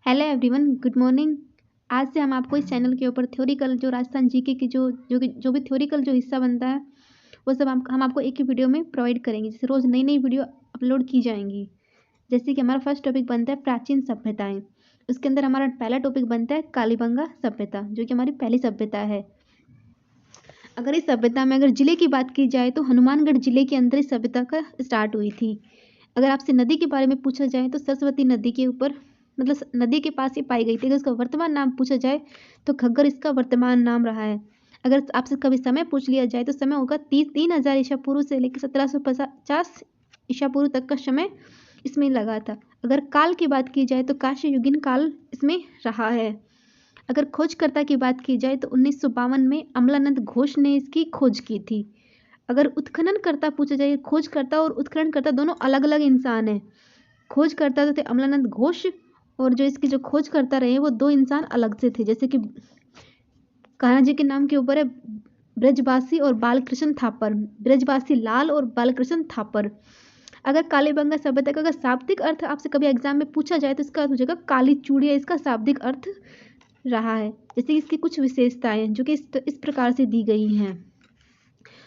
Hello everyone, good morning. आज से हम आपको इस चैनल के ऊपर थ्योरिकल जो राजस्थान जीके की जो भी थ्योरिकल जो हिस्सा बनता है वो सब हम आपको एक ही वीडियो में प्रोवाइड करेंगे। जैसे रोज़ नई नई वीडियो अपलोड की जाएंगी। जैसे कि हमारा फर्स्ट टॉपिक बनता है प्राचीन सभ्यताएं। उसके अंदर हमारा पहला टॉपिक बनता है कालीबंगा सभ्यता, जो कि हमारी पहली सभ्यता है। अगर इस सभ्यता में अगर जिले की बात की जाए तो हनुमानगढ़ जिले के अंदर इस सभ्यता का स्टार्ट हुई थी। अगर आपसे नदी के बारे में पूछा जाए तो सरस्वती नदी के ऊपर मतलब नदी के पास ही पाई गई थी। अगर इसका वर्तमान नाम पूछा जाए तो खग्गर इसका वर्तमान नाम रहा है। अगर आपसे कभी समय पूछ लिया जाए तो समय होगा 3,000 ईसा पूर्व से लेकर 1750 ईसा पूर्व तक का समय इसमें लगा था। अगर काल की बात की जाए तो कांस्य युगीन काल इसमें रहा है। अगर खोजकर्ता की बात की जाए तो 1952 में अमलानंद घोष ने इसकी खोज की थी। अगर उत्खननकर्ता पूछा जाए, खोजकर्ता और उत्खननकर्ता दोनों अलग अलग इंसान हैं। खोजकर्ता तो थे अमलानंद घोष, और जो इसकी जो खोजकर्ता रहे वो दो इंसान अलग से थे। जैसे कि कान्हा जी के नाम के ऊपर है ब्रजवासी और बालकृष्ण थापर, ब्रजवासी लाल और बालकृष्ण थापर। अगर कालीबंगा सभ्यता का अगर शाब्दिक अर्थ आपसे कभी एग्जाम में पूछा जाए तो इसका अर्थ हो जाएगा काली चूड़िया। इसका शाब्दिक अर्थ रहा है। जैसे इसकी कुछ विशेषताएं जो कि इस प्रकार से दी गई हैं।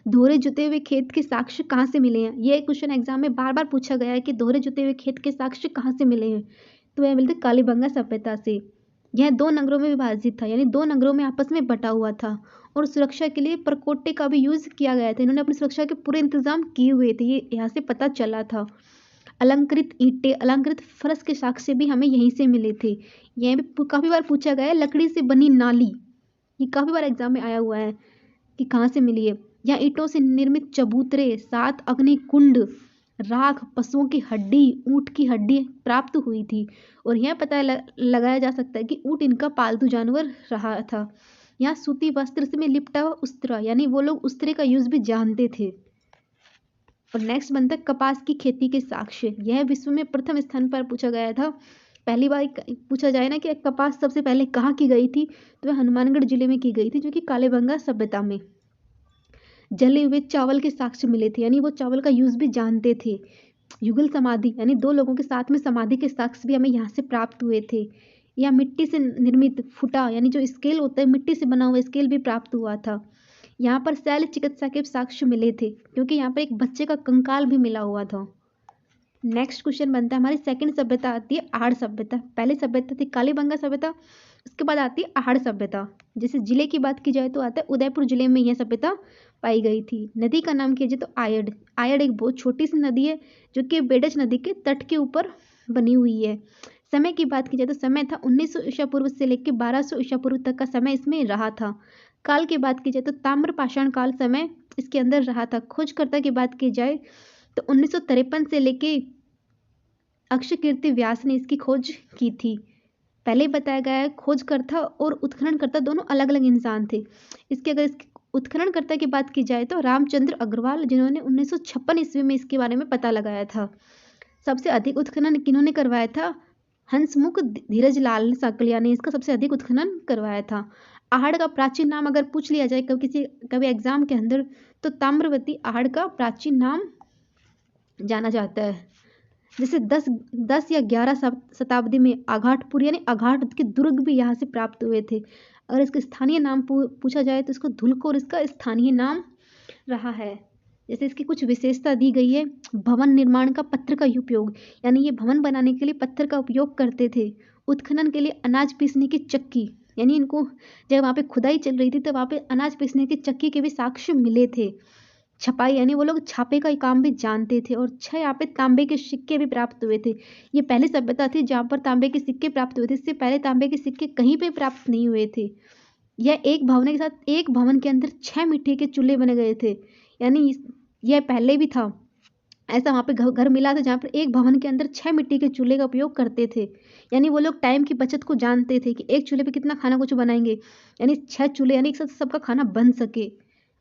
दोहरे जुते हुए खेत के साक्ष्य कहाँ से मिले हैं? ये क्वेश्चन एग्जाम में बार बार पूछा गया है कि दोहरे जुते हुए खेत के साक्ष्य कहाँ से मिले हैं। तो यह मिलते कालीबंगा सभ्यता से। यह 2 नगरों में विभाजित था, यानी 2 नगरों में आपस में बटा हुआ था। और सुरक्षा के लिए परकोटे का भी यूज किया गया था। इन्होंने अपनी सुरक्षा के पूरे इंतजाम किए हुए थे, ये यहाँ से पता चला था। अलंकृत ईंटें, अलंकृत फर्श के साक्ष्य भी हमें यहीं से मिले थे। यह भी काफी बार पूछा गया है। लकड़ी से बनी नाली, ये काफी बार एग्जाम में आया हुआ है कि कहाँ से मिली है। यहाँ ईंटों से निर्मित चबूतरे, 7 अग्नि कुंड, राख, पशुओं की हड्डी, ऊंट की हड्डी प्राप्त हुई थी। और यह पता लगाया जा सकता है कि ऊंट इनका पालतू जानवर रहा था। यहाँ सूती वस्त्र से में लिपटा हुआ उस्त्रा, यानी वो लोग उस्त्रे का यूज भी जानते थे। और नेक्स्ट बनता है कपास की खेती के साक्ष्य। यह विश्व में प्रथम स्थान पर पूछा गया था। पहली बार पूछा जाए ना कि कपास सबसे पहले कहाँ की गई थी, तो वह हनुमानगढ़ जिले में की गई थी, जो कि कालीबंगा सभ्यता में। जले हुए चावल के साक्ष्य मिले थे, यानी वो चावल का यूज भी जानते थे। युगल समाधि, यानी 2 लोगों के साथ में समाधि के साक्ष्य भी हमें यहाँ से प्राप्त हुए थे। या मिट्टी से निर्मित फुटा, यानी जो स्केल होता है मिट्टी से बना हुआ स्केल भी प्राप्त हुआ था। यहाँ पर शैल चिकित्सा के साक्ष्य मिले थे, क्योंकि यहाँ पर एक बच्चे का कंकाल भी मिला हुआ था। नेक्स्ट क्वेश्चन बनता है, हमारी सेकंड सभ्यता आती है आहड़ सभ्यता। पहले सभ्यता थी कालीबंगा सभ्यता, उसके बाद आती है आहड़ सभ्यता। जैसे जिले की बात की जाए तो आता है उदयपुर जिले में यह सभ्यता पाई गई थी। नदी का नाम किया जाए तो आयड। आयड एक बहुत छोटी सी नदी है जो कि बेडज नदी के तट के ऊपर बनी हुई है। समय की बात की जाए तो समय था 1900 ईसा पूर्व से लेकर 1200 ईसा पूर्व तक का समय इसमें रहा था। काल की बात की जाए तो ताम्र पाषाण काल समय इसके अंदर रहा था। खोजकर्ता की बात की जाए तो 1953 से लेके अक्षकीर्ति व्यास ने इसकी खोज की थी। पहले ही बताया गया है खोजकर्ता और उत्खननकर्ता दोनों अलग अलग इंसान थे। इसकी उत्खननकर्ता की बात की जाए तो रामचंद्र अग्रवाल, जिन्होंने 1956 ईस्वी में इसके बारे में पता लगाया था। सबसे अधिक उत्खनन किन्होंने करवाया था? हंसमुख धीरज लाल साकलिया ने इसका सबसे अधिक उत्खनन करवाया था। आहड़ का प्राचीन नाम अगर पूछ लिया जाए कभी एग्जाम के अंदर तो ताम्रवती आहड़ का प्राचीन नाम जाना जाता है। जैसे 10 या 11 शताब्दी में आघाटपुर यानी आघाट के दुर्ग भी यहाँ से प्राप्त हुए थे। अगर इसका स्थानीय नाम पूछा जाए तो इसको धुलकोर इसका स्थानीय नाम रहा है। जैसे इसकी कुछ विशेषता दी गई है। भवन निर्माण का पत्थर का उपयोग, यानी ये भवन बनाने के लिए पत्थर का उपयोग करते थे। उत्खनन के लिए अनाज पीसने की चक्की, यानी इनको जब वहाँ पे खुदाई चल रही थी तो वहाँ पे अनाज पीसने की चक्की के भी साक्ष्य मिले थे। छपाई, यानी वो लोग छापे का काम भी जानते थे। और 6 यहाँ पे तांबे के सिक्के भी प्राप्त हुए थे। ये पहली सभ्यता थी जहाँ पर तांबे के सिक्के प्राप्त हुए थे। इससे पहले तांबे के सिक्के कहीं पे प्राप्त नहीं हुए थे। यह एक भवन के साथ एक भवन के अंदर 6 मिट्टी के चूल्हे बने गए थे, यानी यह पहले भी था। ऐसा वहाँ पे घर मिला था जहाँ पर एक भवन के अंदर 6 मिट्टी के चूल्हे का उपयोग करते थे। यानी वो लोग टाइम की बचत को जानते थे कि एक चूल्हे पे कितना खाना कुछ बनाएंगे, यानी 6 चूल्हे, यानी एक साथ सबका खाना बन सके।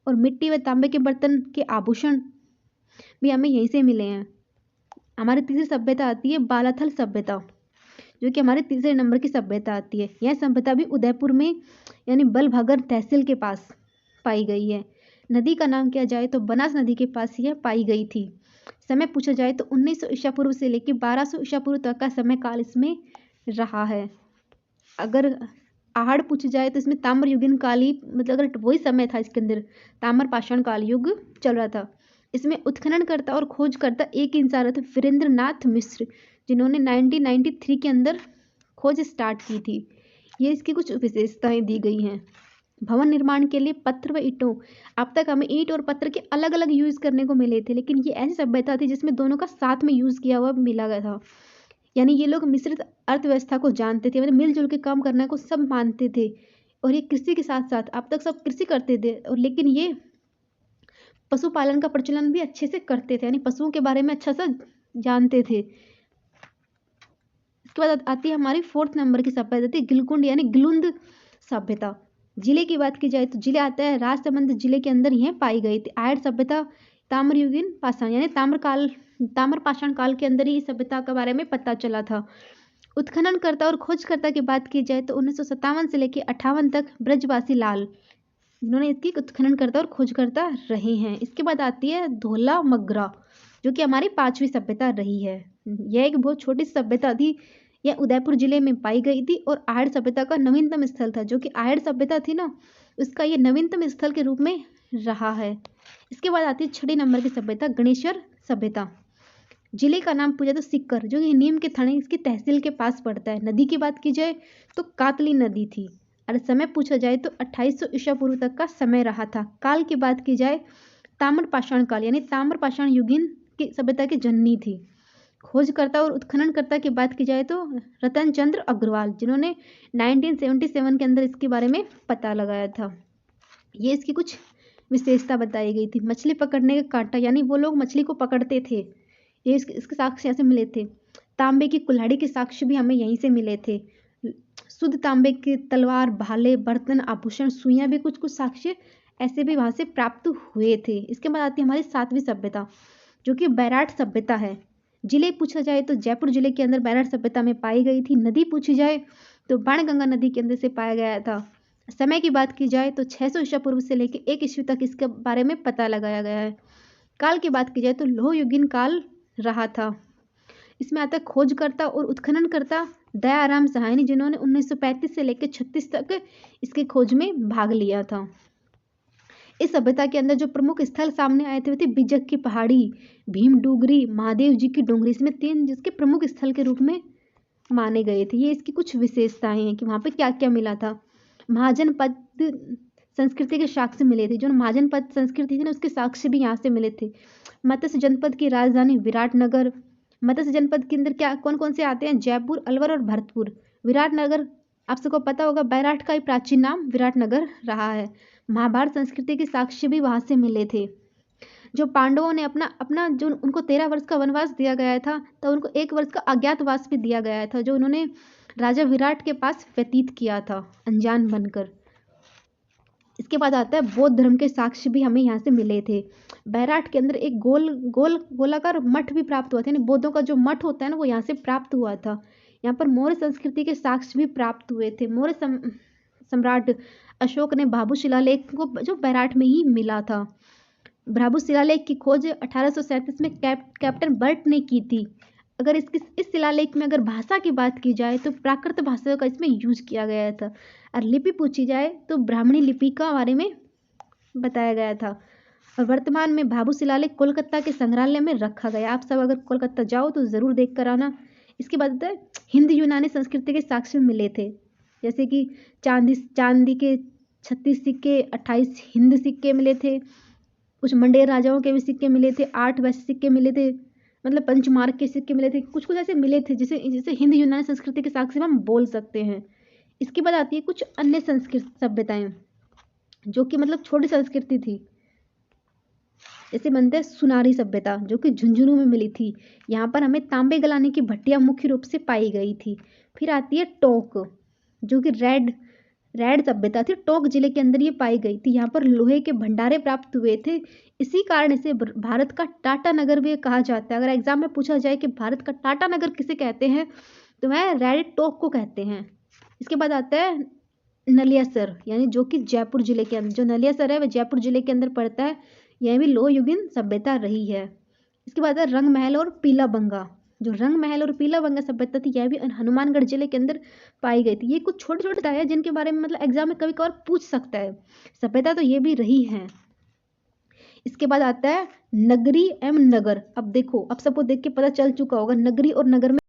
और मिट्टी व तांबे के बर्तन के आभूषण भी हमें यहीं से मिले हैं। हमारी तीसरी सभ्यता आती है बालाथल सभ्यता, जो कि हमारे तीसरे नंबर की सभ्यता आती है। यह सभ्यता भी उदयपुर में यानी बलभागर तहसील के पास पाई गई है। नदी का नाम किया जाए तो बनास नदी के पास यह पाई गई थी। समय पूछा जाए तो 1900 ईसा पूर्व से लेकर 1200 ईसा पूर्व तक का समय काल इसमें रहा है। अगर आहड़ पूछ जाए तो इसमें ताम्र युगीन काल ही, मतलब अगर वही समय था इसके अंदर, ताम्र पाषाण काल युग चल रहा था। इसमें उत्खननकर्ता और खोजकर्ता एक ही इंसान थे, वीरेंद्र नाथ मिश्र, जिन्होंने 1993 के अंदर खोज स्टार्ट की थी। ये इसकी कुछ विशेषताएं दी गई हैं। भवन निर्माण के लिए पत्थर व ईंटों, अब तक हमें ईंट और पत्थर के अलग अलग यूज करने को मिले थे, लेकिन ये ऐसी सभ्यता थी जिसमें दोनों का साथ में यूज किया हुआ मिला गया था। यानी ये लोग मिश्रित अर्थव्यवस्था को जानते थे, मतलब मिलजुल के काम करने को सब मानते थे। और ये कृषि के साथ साथ, अब तक सब कृषि करते थे, और लेकिन ये पशुपालन का प्रचलन भी अच्छे से करते थे, यानी पशुओं के बारे में अच्छा सा जानते थे। इसके बाद आती है हमारी 4th नंबर की सभ्यता थी गिलकुंड यानी गिलुंद सभ्यता। जिले की बात की जाए तो जिले आता है राजसमंद जिले के अंदर यह पाई गई थी। आयड़ सभ्यता ताम्रयुगीन पाषाण यानी ताम्र पाषाण काल के अंदर ही इस सभ्यता के बारे में पता चला था। उत्खननकर्ता और खोजकर्ता की बात की जाए तो 1957 से लेकर 58 तक ब्रजवासी लाल, जिन्होंने इसकी उत्खननकर्ता और खोजकर्ता रहे हैं। इसके बाद आती है धोला मगरा, जो कि हमारी 5वीं सभ्यता रही है। यह एक बहुत छोटी सभ्यता थी। यह उदयपुर जिले में पाई गई थी और आहड़ सभ्यता का नवीनतम स्थल था। जो कि आहड़ सभ्यता थी ना, उसका ये नवीनतम स्थल के रूप में रहा है। इसके बाद आती है 6 नंबर की सभ्यता गणेश्वर सभ्यता। जिले का नाम पूछा तो सिक्कर, जो कि नीम के थाने इसकी तहसील के पास पड़ता है। नदी की बात की जाए तो कातली नदी थी। और समय पूछा जाए तो 2800 ईसा पूर्व तक का समय रहा था। काल की बात की जाए ताम्र पाषाण काल यानी ताम्र पाषाण युगीन की सभ्यता की जननी थी। खोजकर्ता और उत्खननकर्ता की बात की जाए तो रतन चंद्र अग्रवाल, जिन्होंने 1977 के अंदर इसके बारे में पता लगाया था। ये इसकी कुछ विशेषता बताई गई थी। मछली पकड़ने का कांटा, यानी वो लोग मछली को पकड़ते थे, ये इसके साक्ष्य यहाँ से मिले थे। तांबे की कुल्हाड़ी के साक्ष्य भी हमें यहीं से मिले थे। शुद्ध तांबे की तलवार, भाले, बर्तन, आभूषण, सुइयां भी कुछ कुछ साक्ष्य ऐसे भी वहां से प्राप्त हुए थे। इसके बाद आती है हमारी 7वीं सभ्यता, जो कि बैराट सभ्यता है। जिले पूछा जाए तो जयपुर जिले के अंदर बैराट सभ्यता में पाई गई थी। नदी पूछी जाए तो बाणगंगा नदी के अंदर से पाया गया था। समय की बात की जाए तो 600 ईसा पूर्व से लेकर 1 ईस्वी तक इसके बारे में पता लगाया गया है। काल की बात की जाए तो लोह युगीन काल रहा था। इसमें आता है खोजकर्ता और उत्खननकर्ता दयाराम सहानी, जिन्होंने 1935 से लेकर 36 तक इसके खोज में भाग लिया था। इस सभ्यता के अंदर जो प्रमुख स्थल सामने आए थे वो थे बिजक की पहाड़ी, भीम डूगरी, महादेव जी की डोंगरी। इसमें 3 जिसके प्रमुख स्थल के रूप में माने गए थे। ये इसकी कुछ विशेषताएं हैं कि वहाँ पे क्या क्या मिला था। महाजनपद संस्कृति के साक्ष्य मिले थे। जो महाजनपद संस्कृति थी ना, उसके साक्ष्य भी यहाँ से मिले थे। मत्स्य जनपद की राजधानी विराटनगर। मत्स्य जनपद के अंदर क्या कौन कौन से आते हैं? जयपुर, अलवर और भरतपुर। विराटनगर आप सबको पता होगा, बैराट का ही प्राचीन नाम विराटनगर रहा है। महाभारत संस्कृति के साक्ष्य भी वहां से मिले थे। जो पांडवों ने अपना अपना जो उनको 13 वर्ष का वनवास दिया गया था, तो उनको 1 वर्ष का अज्ञातवास भी दिया गया था, जो उन्होंने राजा विराट के पास व्यतीत किया था अनजान बनकर। इसके बाद आता है बौद्ध धर्म के साक्ष्य भी हमें यहाँ से मिले थे। बैराट के अंदर एक गोलाकार मठ भी प्राप्त हुआ था, यानी बौद्धों का जो मठ होता है ना, वो यहाँ से प्राप्त हुआ था। यहाँ पर मौर्य संस्कृति के साक्ष्य भी प्राप्त हुए थे। मौर्य सम्राट अशोक ने भाभू शिलालेख को जो बैराट में ही मिला था। भाभू शिलालेख की खोज 1837 में कैप्टन बर्ट ने की थी। अगर इस शिलालेख में अगर भाषा की बात की जाए तो प्राकृत भाषा का इसमें यूज किया गया था। और लिपि पूछी जाए तो ब्राह्मणी लिपि का बारे में बताया गया था। और वर्तमान में भाभू शिलालेख कोलकाता के संग्रहालय में रखा गया। आप सब अगर कोलकाता जाओ तो ज़रूर देख कर आना। इसके बाद हिंद यूनानी संस्कृति के साक्ष्य मिले थे, जैसे कि चांदी के 36 सिक्के, 28 हिंद सिक्के मिले थे। कुछ मंडेर राजाओं के भी सिक्के मिले थे, 8 वैसे सिक्के मिले थे, मतलब पंचमार्क के सिक्के मिले थे। कुछ कुछ ऐसे मिले थे जिसे हिंद यूनानी संस्कृति के साक्ष्य हम बोल सकते हैं। इसके बाद आती है कुछ अन्य संस्कृत सभ्यताएं, जो कि मतलब छोटी संस्कृति थी। जैसे बनते हैं सुनारी सभ्यता, जो कि झुंझुनू में मिली थी। यहाँ पर हमें तांबे गलाने की भट्टियां मुख्य रूप से पाई गई थी। फिर आती है टोंक, जो कि रेड सभ्यता थी। टोंक जिले के अंदर ये पाई गई थी। यहाँ पर लोहे के भंडारे प्राप्त हुए थे। इसी कारण इसे भारत का टाटा नगर भी कहा जाता है। अगर एग्जाम में पूछा जाए कि भारत का टाटा नगर किसे कहते हैं, तो वह रेड टोंक को कहते हैं। इसके बाद आता है नलियासर, यानी जो कि जयपुर जिले के अंदर, जो नलियासर है वह जयपुर जिले के अंदर पड़ता है। यह भी लोह युगीन सभ्यता रही है। इसके बाद है रंग महल और पीला बंगा, जो रंग महल और पीलाबंगा सभ्यता थी यह भी हनुमानगढ़ जिले के अंदर पाई गई थी। ये कुछ छोटे छोटे है जिनके बारे में मतलब एग्जाम में कभी कभार पूछ सकता है। सभ्यता तो ये भी रही है। इसके बाद आता है नगरी एवं नगर। अब देखो, अब सबको देख के पता चल चुका होगा नगरी और नगर में